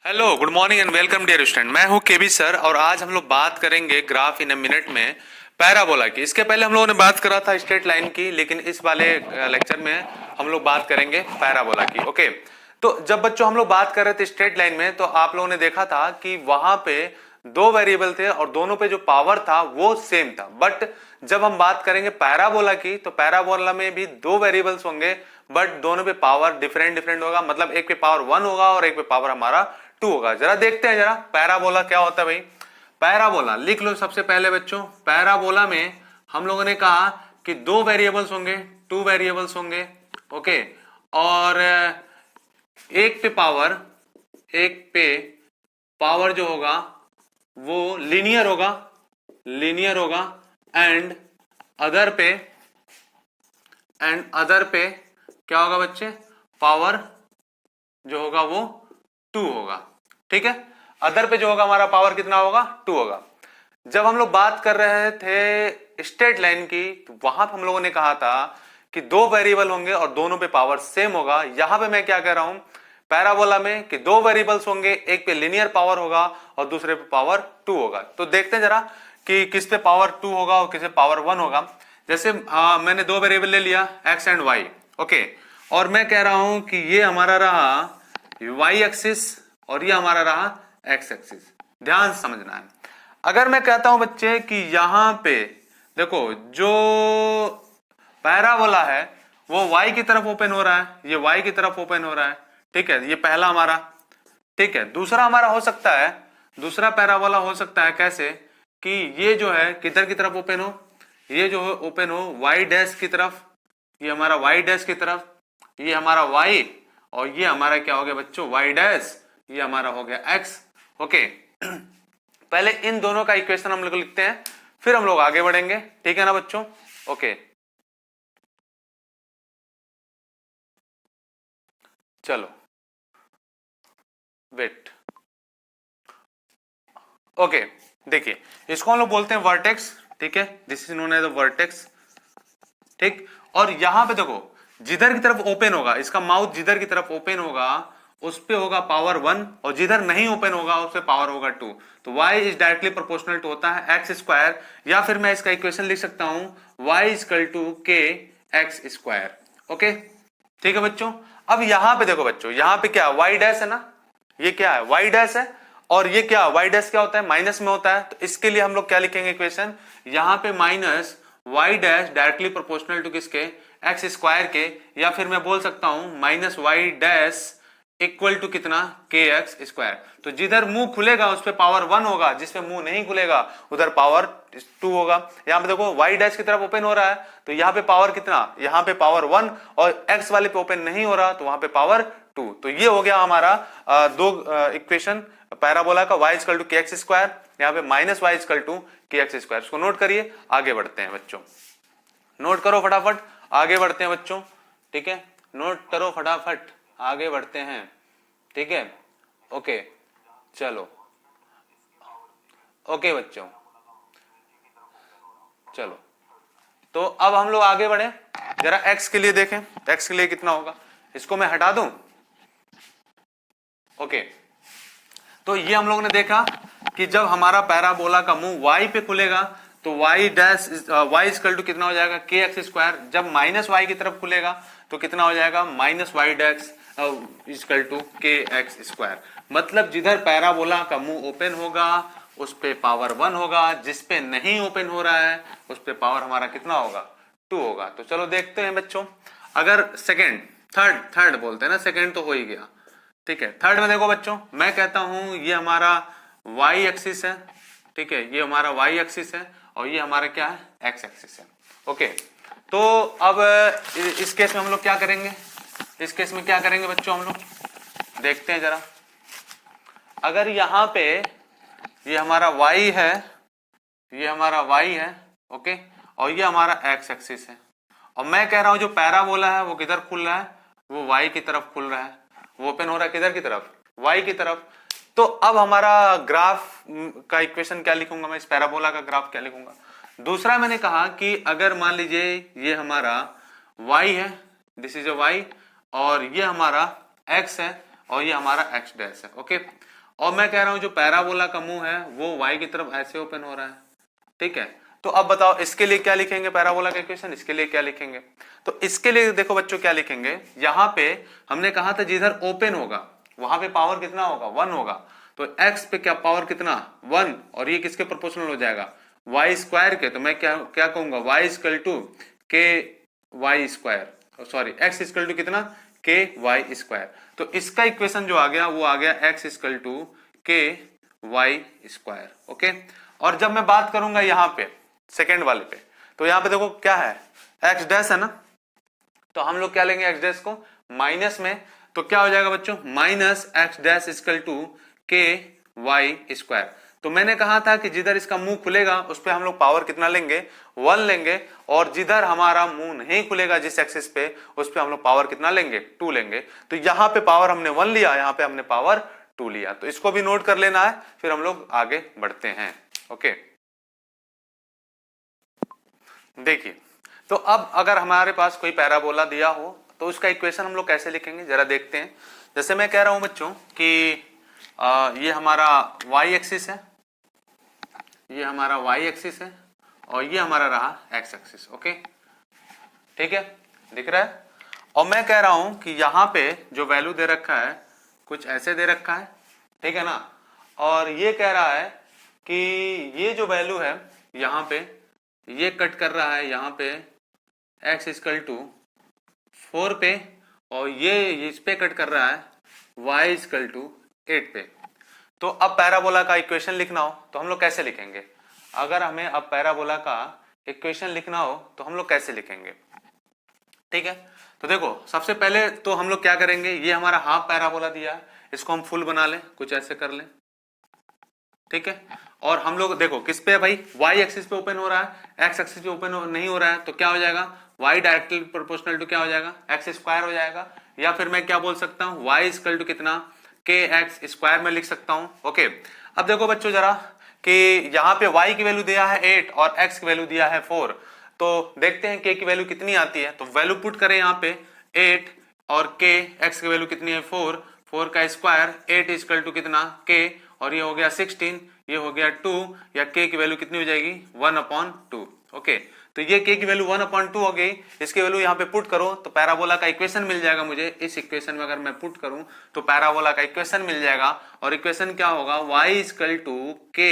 Hello, good morning and welcome dear student. मैं हूं केबी sir और आज हम लोग बात करेंगे ग्राफ इन अ मिनट में पैराबोला की। इसके पहले हम लोगों ने बात करा था स्ट्रेट लाइन की, लेकिन इस वाले लेक्चर में हम लोग बात करेंगे पैराबोला की। ओके, तो जब बच्चों हम लोग बात कर रहे थे स्ट्रेट लाइन में, तो आप लोगों ने देखा था कि वहां पे दो वेरिएबल थे और दोनों पे जो पावर था वो सेम था। बट जब हम बात करेंगे पैराबोला की, तो पैराबोला में भी दो वेरिएबल्स होंगे बट दोनों पे पावर डिफरेंट डिफरेंट होगा। मतलब एक पे पावर 1 होगा और एक पे पावर हमारा 2 होगा। जरा देखते हैं जरा पैराबोला क्या होता है भाई। पैराबोला लिख लो सबसे पहले बच्चों। पैराबोला में हम लोगों ने कहा कि दो वेरिएबल्स होंगे, 2 वेरिएबल्स होंगे। ओके, और एक पे पावर जो होगा वो लीनियर होगा एंड अदर पे क्या होगा बच्चे, पावर जो होगा वो 2 होगा। ठीक है, अदर पे जो होगा हमारा पावर कितना होगा, 2 होगा। जब हम लोग बात कर रहे थे स्ट्रेट लाइन की, तो वहां पर हम लोगों ने कहा था कि दो वेरिएबल होंगे और दोनों पे पावर सेम होगा। यहां पे मैं क्या कह रहा हूं पैराबोला में कि दो वेरिएबल्स होंगे, एक पे लीनियर पावर होगा और दूसरे पे पावर 2 होगा। तो देखते हैं जरा कि किस पे पावर 2 होगा और किस पे पावर 1 होगा। जैसे मैंने दो वेरिएबल ले लिया एक्स एंड वाई। ओके, और मैं कह रहा हूं कि ये हमारा रहा वाई एक्सिस और ये हमारा रहा एक्स एक्सिस। ध्यान से समझना है। अगर मैं कहता हूं बच्चे कि यहां पे देखो जो पैराबोला है वो y की तरफ ओपन हो रहा है, ये y की तरफ ओपन हो रहा है। ठीक है, ये पहला हमारा। ठीक है, दूसरा हमारा हो सकता है, दूसरा पैराबोला हो सकता है कैसे कि ये जो है किधर की तरफ ओपन हो, ये जो ओपन हो y डैश की तरफ, ये हमारा y डैश की तरफ, ये हमारा y और ये हमारा क्या हो गया बच्चों y डैश, ये हमारा हो गया x। ओके, पहले इन दोनों का इक्वेशन हम लोग लिखते हैं, फिर हम लोग आगे बढ़ेंगे। ठीक है ना बच्चों। ओके, चलो वेट। ओके, देखिए इसको हम लोग बोलते हैं वर्टेक्स। ठीक है, this is known as vertex. ठीक, और यहां पे देखो जिधर की तरफ ओपन होगा, इसका माउथ जिधर की तरफ ओपन होगा उस पे होगा पावर 1 और जिधर नहीं ओपन होगा उस पे पावर होगा 2। तो y is directly proportional to होता है एक्स स्क्वायर, या फिर मैं इसका इक्वेशन लिख सकता हूं y equal to k x square. Okay, ठीक है बच्चों। अब यहां पे देखो बच्चों, यहां पे क्या y डैश है ना, ये क्या है y डैश है, और ये क्या y डैश क्या होता है, माइनस में होता है। तो इसके लिए हम लोग क्या लिखेंगे इक्वेशन, यहां पे minus y dash directly proportional to किसके, एक्स स्क्वायर के, या फिर मैं बोल सकता हूं minus y dash equal to कितना, के एक्स स्क्वायर। तो जिधर मुंह खुलेगा उस पे पावर 1 होगा, जिसपे मुंह नहीं खुलेगा उधर पावर 2 होगा। यहां पे देखो y डैश की तरफ ओपन हो रहा है तो यहां पे पावर कितना, यहां पे पावर 1, और x वाले पे ओपन नहीं हो रहा तो वहां पे पावर 2। तो ये हो गया हमारा दो इक्वेशन पैराबोला का, y equal to k x square, यहाँ पे minus Y equal to k x square. इसको नोट करिए, आगे बढ़ते हैं बच्चों। नोट करो फटाफट, आगे बढ़ते हैं बच्चों। ठीक है, नोट करो फटाफट, आगे बढ़ते हैं। ठीक है, ओके चलो, ओके बच्चों चलो। तो अब हम लोग आगे बढ़े, जरा x के लिए देखें, x के लिए कितना होगा, इसको मैं हटा दूं। ओके, तो ये हम लोगों ने देखा कि जब हमारा पैराबोला का मुंह y पे खुलेगा तो y dash y equal to कितना हो जाएगा, के एक्स स्क्वायर। जब माइनस y की तरफ खुलेगा तो कितना हो जाएगा, minus Y dash equal to k x square. मतलब जिधर पैराबोला का मुंह ओपन होगा उस पे पावर 1 होगा, जिस पे नहीं ओपन हो रहा है उस पे पावर हमारा कितना होगा, 2 होगा। तो चलो देखते हैं बच्चों। अगर सेकेंड, थर्ड बोलते हैं ना, सेकेंड तो हो ही गया। ठीक है, थर्ड में देखो बच्चों, मैं कहता हूं ये हमारा y एक्सिस है। ठीक है, ये हमारा y एक्सिस है और ये हमारा क्या है, x एक्सिस है। ओके, तो अब इस केस में हम लोग क्या करेंगे, इस केस में क्या करेंगे बच्चों, हम लोग देखते हैं जरा। अगर यहां पे ये हमारा y है, ये हमारा y है, ओके, और ये हमारा x एक्सिस है, और मैं कह रहा हूं जो पैराबोला है वो किधर खुल रहा है, वो y की तरफ खुल रहा है, वो ओपन हो रहा है किधर की तरफ, y की तरफ। तो अब हमारा ग्राफ का इक्वेशन क्या लिखूंगा मैं, इस पैराबोला का ग्राफ क्या लिखूंगा। दूसरा मैंने कहा कि अगर मान लीजिए ये हमारा y है, दिस इज अ y, और ये हमारा x है और ये हमारा एक्स डैश है। ओके, और मैं कह रहा हूं जो पैराबोला का मुंह है वो वाई की तरफ ऐसे ओपन हो रहा है। ठीक है, तो अब बताओ इसके लिए क्या लिखेंगे, पैराबोला का इक्वेशन, इसके लिए क्या लिखेंगे? तो इसके लिए देखो बच्चों क्या लिखेंगे, यहां पे हमने कहा था जिधर ओपन होगा वहां पे पावर कितना होगा, 1 होगा, तो x पे क्या पावर कितना, 1, और ये किसके प्रोपोर्शनल हो जाएगा, वाई स्क्वायर के। तो मैं क्या क्या कहूंगा, y इक्वल टू के Y square, sorry x equal to कितना, के वाई स्क्वायर। तो इसका इक्वेशन जो आ गया वो आ गया x इक्वल टू के वाई स्क्वायर। ओके, और जब मैं बात करूंगा यहाँ पे सेकेंड वाले पे, तो यहाँ पे देखो क्या है, एक्स डैश है ना, तो हम लोग क्या लेंगे, एक्स डैश को माइनस में, तो क्या हो जाएगा बच्चों, minus x dash equal to के वाई स्क्वायर। तो मैंने कहा था कि जिधर इसका मुंह खुलेगा उस पे हम लोग पावर कितना लेंगे, 1 लेंगे, और जिधर हमारा मुंह नहीं खुलेगा जिस एक्सिस पे उस पे हम लोग पावर कितना लेंगे, 2 लेंगे। तो यहाँ पे पावर हमने 1 लिया, यहाँ पे हमने पावर 2 लिया, तो इसको भी नोट कर लेना है, फिर हम लोग आगे बढ़ते हैं। ओके, देखिए, तो अब अगर हमारे पास कोई पैराबोला दिया हो तो उसका इक्वेशन हम लोग कैसे लिखेंगे जरा देखते हैं। जैसे मैं कह रहा हूं बच्चों कि ये हमारा y एक्सिस है, ये हमारा y एक्सिस है, और ये हमारा रहा x एक्सिस। ओके, ठीक है, दिख रहा है। और मैं कह रहा हूं कि यहाँ पे जो वैल्यू दे रखा है कुछ ऐसे दे रखा है, ठीक है ना, और ये कह रहा है कि ये जो वैल्यू है यहाँ पे ये कट कर रहा है यहाँ पे x इक्वल टू 4 पे, और ये इस पे कट कर रहा है y इक्वल टू 8 पे। तो अब पैराबोला का इक्वेशन लिखना हो तो हम लोग कैसे लिखेंगे, अगर हमें अब पैराबोला का इक्वेशन लिखना हो तो हम लोग कैसे लिखेंगे, ठीक है। तो देखो सबसे पहले तो हम लोग क्या करेंगे, ये हमारा हाफ पैराबोला दिया है, इसको हम फुल बना लें, कुछ ऐसे कर लें, ठीक है। और हम लोग देखो किस पे है भाई, y एक्सिस पे ओपन हो रहा है, x एक्सिस पे ओपन नहीं हो रहा है, तो क्या हो जाएगा, y डायरेक्टली प्रोपोर्शनल टू क्या हो जाएगा, x स्क्वायर हो जाएगा, या फिर मैं क्या बोल सकता हूँ, y इक्वल टू कितना, के एक्स स्क्वायर में लिख सकता हूँ। ओके, अब देखो बच्चों जरा कि यहाँ पे y की वैल्यू दिया है 8 और x की वैल्यू दिया है 4, तो देखते हैं k की वैल्यू कितनी आती है। तो वैल्यू पुट करें यहाँ पे 8 और k, x की वैल्यू कितनी है 4, 4 का स्क्वायर, 8 इक्वल टू कितना k, और ये हो गया 16, ये हो गया 2, या k की वैल्यू कितनी हो जाएगी 1/2। ओके, तो ये k की वैल्यू 1/2 हो गई, इसकी वैल्यू यहाँ पे पुट करो तो पैराबोला का इक्वेशन मिल जाएगा मुझे। इस इक्वेशन में अगर मैं पुट करूं तो पैराबोला का इक्वेशन मिल जाएगा, और इक्वेशन क्या होगा, y equal to k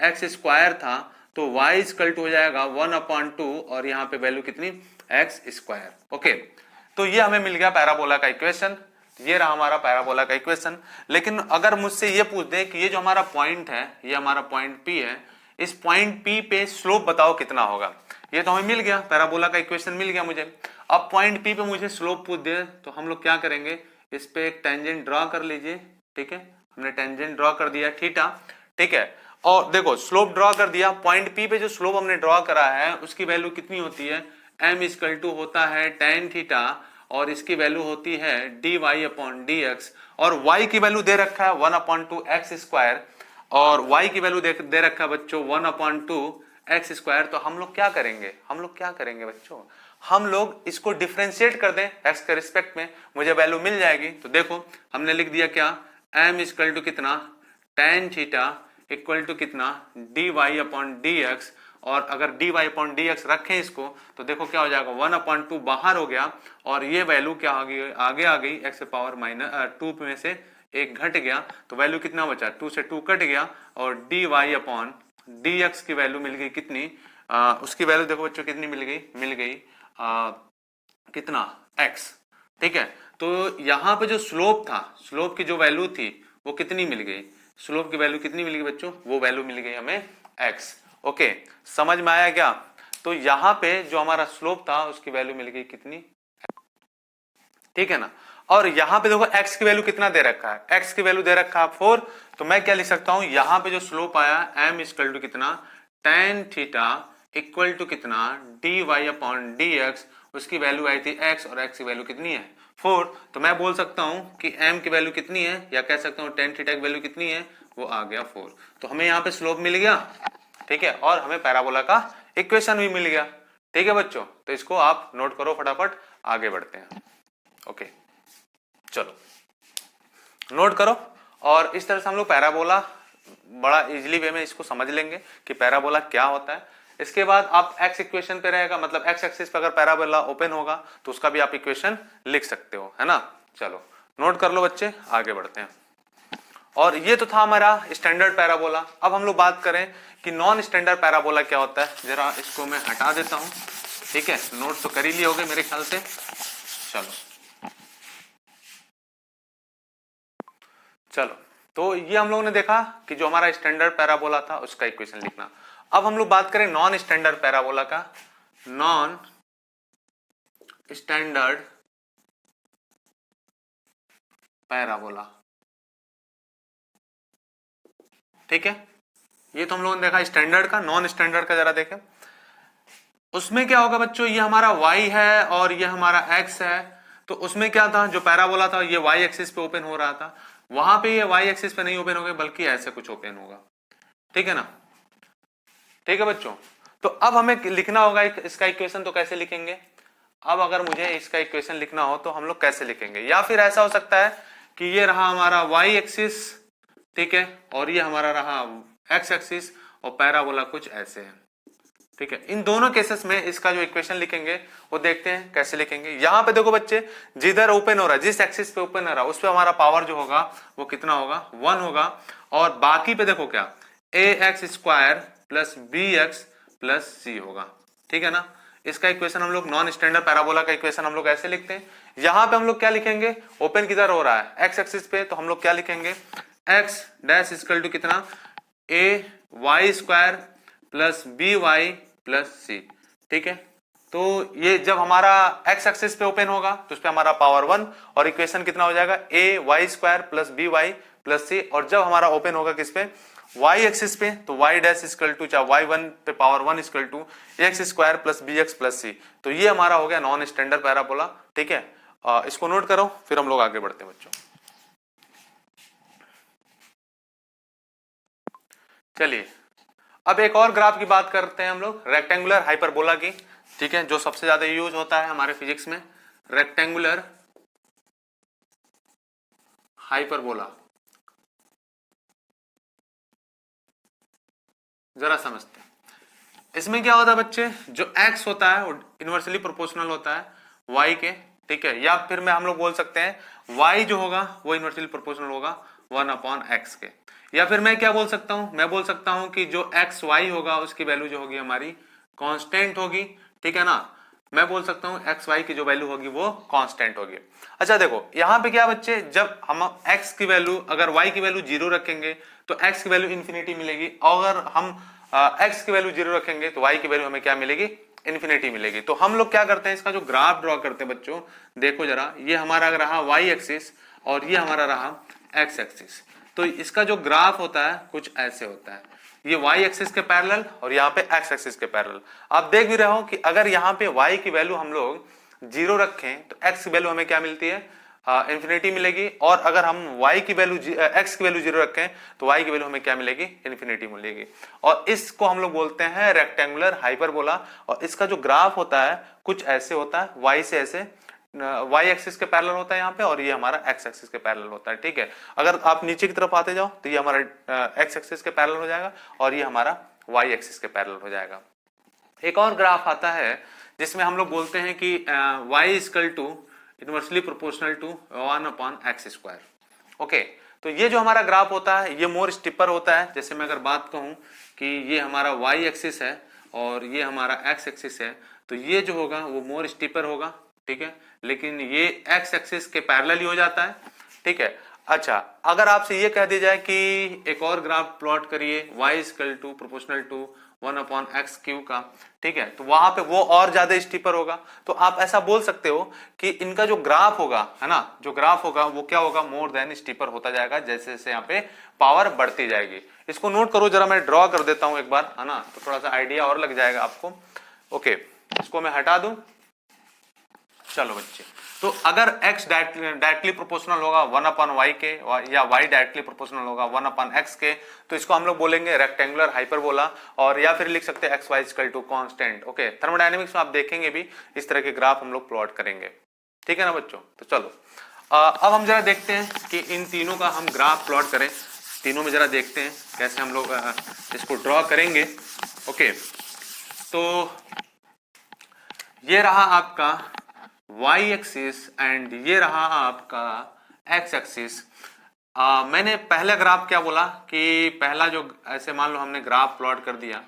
x square था, तो y इक्वल टू हो जाएगा 1/2, और यहाँ पे वैल्यू कितनी, एक्स स्क्वायर। ओके, तो ये हमें मिल गया पैराबोला का इक्वेशन, ये रहा हमारा पैराबोला का इक्वेशन। लेकिन अगर मुझसे ये पूछ दे कि ये जो हमारा पॉइंट है, ये हमारा पॉइंट P है, इस पॉइंट P पे स्लोप बताओ कितना होगा, ये तो हमें मिल गया, पैराबोला का इक्वेशन मिल गया मुझे। अब पॉइंट P पे मुझे स्लोप पूछ दे तो हम लोग क्या करेंगे, इस पे एक टेंजेंट ड्रॉ कर लीजिए, ठीक है, हमने टेंजेंट ड्रॉ कर दिया थीटा, ठीक है। और देखो स्लोप ड्रॉ कर दिया, पॉइंट P पे जो स्लोप हमने ड्रॉ करा है उसकी वैल्यू कितनी होती है, m इक्वल टू होता है tan थीटा, और इसकी वैल्यू होती है dy/dx, और y की वैल्यू दे रखा है 1/2 एक्स स्क्वायर, और y की वैल्यू दे रखा है बच्चों 1/2 एक्स स्क्वायर। तो हम लोग क्या करेंगे, हम लोग क्या करेंगे बच्चों, हम लोग इसको डिफरेंशिएट कर दें एक्स के रिस्पेक्ट में, मुझे वैल्यू मिल जाएगी। तो देखो हमने लिख दिया क्या, m इक्वल टू कितना tan थीटा इक्वल टू कितना dy/dx, और अगर dy/dx रखें इसको तो देखो क्या हो जाएगा, 1/2 बाहर हो गया, और ये वैल्यू क्या आगे आ गई, x पावर -2 में से एक घट गया, तो वैल्यू कितना बचा, 2 से 2 कट गया, और dy/dx की वैल्यू मिल गई कितनी, उसकी वैल्यू देखो बच्चों कितनी मिल गई कितना, x, ठीक है। तो यहाँ पे जो स्लोप था, स्लोप की जो वैल्यू थी वो कितनी मिल गई, स्लोप की वैल्यू कितनी मिल गई बच्चों, वो वैल्यू मिल गई हमें x। ओके, समझ में आया क्या, तो यहाँ पे जो हमारा स्लोप था उसकी वैल्यू मिल गई कितनी, ठीक है ना। और यहाँ पे देखो x की वैल्यू कितना दे रखा है, x की वैल्यू दे रखा है 4, तो मैं क्या लिख सकता हूँ, यहाँ पे जो स्लोप आया m इक्वल टू कितना tan थीटा इक्वल टू कितना dy/dx, उसकी वैल्यू आई थी x, और x की वैल्यू कितनी है 4, तो मैं बोल सकता हूँ कि m की वैल्यू कितनी है, या कह सकता हूँ tan थीटा की वैल्यू कितनी है, वो आ गया 4। तो हमें यहाँ पे स्लोप मिल गया, ठीक है, और हमें पैराबोला का इक्वेशन भी मिल गया, ठीक है बच्चों। तो इसको आप नोट करो फटाफट, आगे बढ़ते हैं। ओके, चलो नोट करो। और इस तरह से हम लोग पैराबोला बड़ा इजीली वे में इसको समझ लेंगे कि पैराबोला क्या होता है। इसके बाद आप एक्स इक्वेशन पे रहेगा, मतलब एक्स एक्सिस पे अगर पैराबोला ओपन होगा तो उसका भी आप इक्वेशन लिख सकते हो, है ना। चलो नोट कर लो बच्चे, आगे बढ़ते हैं। और ये तो था हमारा स्टैंडर्ड पैराबोला। अब हम लोग बात करें कि नॉन स्टैंडर्ड पैराबोला क्या होता है। जरा इसको मैं हटा देता हूं, ठीक है। नोट तो कर ही लिए होगे मेरे ख्याल से। चलो तो ये हम लोगों ने देखा कि जो हमारा स्टैंडर्ड पैराबोला था उसका इक्वेशन लिखना। अब हम लोग बात करें नॉन स्टैंडर्ड पैराबोला का। नॉन स्टैंडर्ड पैराबोला, ठीक है। ये तो हम लोगों ने देखा स्टैंडर्ड का। नॉन स्टैंडर्ड का जरा देखें, उसमें क्या होगा बच्चों, ये हमारा y है और ये हमारा x है। तो उसमें क्या था, जो पैराबोला था ये y एक्सिस पे ओपन हो रहा था, वहां पे ये y एक्सिस पे नहीं ओपन होगा बल्कि ऐसे कुछ ओपन होगा, ठीक है ना। ठीक है बच्चों, तो अब हमें लिखना होगा इसका इक्वेशन। तो कैसे लिखेंगे, अब अगर मुझे इसका इक्वेशन लिखना हो तो हम लोग कैसे लिखेंगे। या फिर ऐसा हो सकता है कि ये रहा हमारा y एक्सिस, ठीक है, और ये हमारा रहा x एक्सिस और पैराबोला कुछ ऐसे है, ठीक है। इन दोनों केसेस में इसका जो इक्वेशन लिखेंगे वो देखते हैं कैसे लिखेंगे। यहां पे देखो बच्चे, जिधर ओपन हो रहा है, जिस एक्सिस पे ओपन हो रहा है उस पे हमारा पावर जो होगा वो कितना होगा, 1 होगा। और बाकी पे देखो क्या, ax square plus bx plus c होगा, ठीक है ना। इसका इक्वेशन हम लोग नॉन स्टैंडर्ड पैराबोला का इक्वेशन हम लोग ऐसे लिखते हैं। यहां पे हम लोग क्या लिखेंगे, ओपन किधर हो रहा है, एक्स एक्सिस पे, तो हम लोग क्या लिखेंगे, x डैश इक्वल टू कितना, a y square plus B Y plus C, ठीक है। तो ये जब हमारा x एक्सिस पे ओपन होगा तो उस पे हमारा पावर 1 और इक्वेशन कितना हो जाएगा, a Y square plus B Y plus C. और जब हमारा ओपन होगा किस पे, y एक्सिस पे, तो y डैश इक्वल टू चाहे y1 पे power 1 equal to X square plus B X plus C. तो ये हमारा हो गया नॉन स्टैंडर्ड पैराबोला, ठीक है। इसको नोट करो, फिर हम लोग आगे बढ़ते हैं बच्चों। चलिए अब एक और ग्राफ की बात करते हैं हम लोग, रेक्टेंगुलर हाइपरबोला की, ठीक है, जो सबसे ज्यादा यूज होता है हमारे फिजिक्स में, रेक्टेंगुलर हाइपरबोला। जरा समझते हैं इसमें क्या होता है बच्चे, जो x होता है वो इनवर्सली प्रोपोर्शनल होता है y के, ठीक है। या फिर में हम लोग बोल सकते हैं y जो होगा वो इनवर्सली प्रोपोर्शनल होगा 1/x के। या फिर मैं क्या बोल सकता हूं, मैं बोल सकता हूं कि जो एक्स वाई होगा उसकी वैल्यू जो होगी हमारी कांस्टेंट होगी, ठीक है ना। मैं बोल सकता हूं एक्स वाई की जो वैल्यू होगी वो कांस्टेंट होगी। अच्छा देखो यहां पे क्या बच्चे, जब हम एक्स की वैल्यू, अगर वाई की वैल्यू 0 रखेंगे तो एक्स की वैल्यू इन्फिनिटी मिलेगी, और अगर हम एक्स की वैल्यू 0 रखेंगे तो वाई की वैल्यू हमें क्या मिलेगी, इन्फिनिटी मिलेगी। तो हम लोग क्या करते हैं, इसका जो ग्राफ ड्रॉ करते हैं बच्चों, देखो जरा, ये हमारा रहा वाई एक्सिस और ये हमारा रहा एक्स एक्सिस। तो इसका जो ग्राफ होता है कुछ ऐसे होता है, ये y एक्सिस के पैरेलल और यहाँ पे x एक्सिस के पैरेलल। आप देख भी रहे हो कि अगर यहाँ पे y की वैल्यू हम लोग 0 रखें तो x की वैल्यू हमें क्या मिलती है, इंफिनिटी मिलेगी। और अगर हम y की वैल्यू x की वैल्यू 0 रखें तो y की वैल्यू हमें क्या मिलेगी, इन्फिनिटी मिलेगी। और इसको हम लोग बोलते हैं रेक्टेंगुलर हाइपरबोला। और इसका जो ग्राफ होता है कुछ ऐसे होता है, y से ऐसे, y एक्सिस के पैरेलल होता है यहाँ पे, और ये हमारा x एक्सिस के पैरेलल होता है, ठीक है। अगर आप नीचे की तरफ आते जाओ तो ये हमारा x एक्सिस के पैरेलल हो जाएगा और ये हमारा y एक्सिस के पैरेलल हो जाएगा। एक और ग्राफ आता है जिसमें हम लोग बोलते हैं कि y equal to inversely proportional to 1/x square, okay. तो ये जो हमारा ग्राफ होता है ये मोर स्टिपर होता है। जैसे मैं अगर बात कहूं कि ये हमारा y एक्सिस है और ये हमारा x एक्सिस है, तो ये जो होगा वो मोर स्टिपर होगा, ठीक है, लेकिन ये x एक्सिस के पैरेलल ही हो जाता है, ठीक है। अच्छा अगर आपसे ये कह दिया जाए कि एक और ग्राफ प्लॉट करिए y equal to proportional to 1/x cube का, ठीक है, तो वहां पे वो और ज्यादा स्टीपर होगा। तो आप ऐसा बोल सकते हो कि इनका जो ग्राफ होगा, है ना, जो ग्राफ होगा वो क्या होगा, मोर देन स्टीपर होता जाएगा जैसे जैसे यहाँ पे पावर बढ़ती जाएगी। इसको नोट करो जरा, मैं ड्रॉ कर देता हूं एक बार, है ना, तो थोड़ा सा आइडिया और लग जाएगा आपको। ओके इसको मैं हटा दूं। चलो बच्चे, तो अगर x डायरेक्टली प्रोपोर्शनल होगा 1/y के, या y डायरेक्टली प्रोपोर्शनल होगा 1/x के, तो इसको हम लोग बोलेंगे रेक्टेंगुलर हाइपरबोला। और या फिर लिख सकते हैं xy equal to constant, okay. Thermodynamics में आप देखेंगे भी इस तरह के ग्राफ हम लोग प्लॉट करेंगे, ठीक है ना बच्चों। तो चलो अब हम जरा देखते हैं कि इन तीनों का हम ग्राफ प्लॉट करें, तीनों में जरा देखते हैं कैसे हम लोग इसको ड्रॉ करेंगे। ओके, तो ये रहा आपका y एक्सिस एंड ये रहा आपका x एक्सिस। मैंने पहला ग्राफ क्या बोला कि पहला जो ऐसे मान लो हमने ग्राफ प्लॉट कर दिया,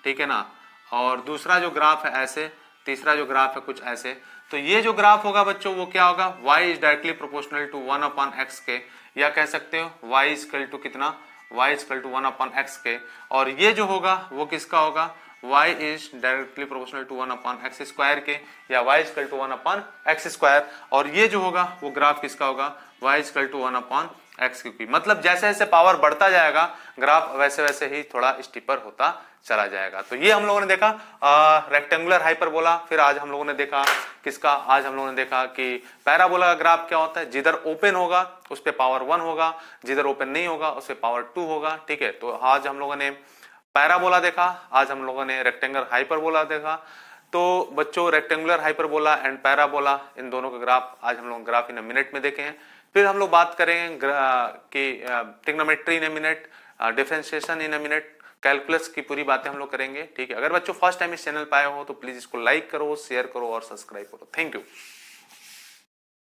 ठीक है ना, और दूसरा जो ग्राफ है ऐसे, तीसरा जो ग्राफ है कुछ ऐसे। तो ये जो ग्राफ होगा बच्चों वो क्या होगा, y is directly proportional to 1/x के, या कह सकते हो y इज इक्वल टू कितना, y is equal to 1/x के। और ये जो होगा वो किसका होगा, y is directly proportional to 1/x square के, या y is equal to 1/x square. और ये जो होगा वो ग्राफ किसका होगा, y is equal to 1/x cube. मतलब जैसे जैसे पावर बढ़ता जाएगा ग्राफ वैसे वैसे ही थोड़ा स्टीपर होता चला जाएगा। तो ये हम लोगों ने देखा रेक्टेंगुलर हाइपरबोला। फिर आज हम लोगों ने देखा किसका, आज हम लोगों ने देखा कि पैराबोला का ग्राफ क्या होता है, जिधर ओपन होगा उस पे पावर 1 होगा, जिधर ओपन नहीं होगा उस पे पावर 2 होगा। ठीक है, तो आज हम लोगों ने पैराबोला देखा, आज हम लोगों ने रेक्टेंगुलर हाइपरबोला देखा। तो बच्चों रेक्टेंगुलर हाइपरबोला एंड पैराबोला इन दोनों के ग्राफ आज हम लोग ग्राफ इन अ मिनट में देखे हैं। फिर हम लोग बात करेंगे कि trigonometry in a minute, differentiation in a minute, calculus की पूरी बातें हम लोग करेंगे। ठीक है, अगर बच्चों फर्स्ट टाइम इस चैनल पे आए हो तो प्लीज इसको लाइक करो, शेयर करो और सब्सक्राइब करो। Thank you.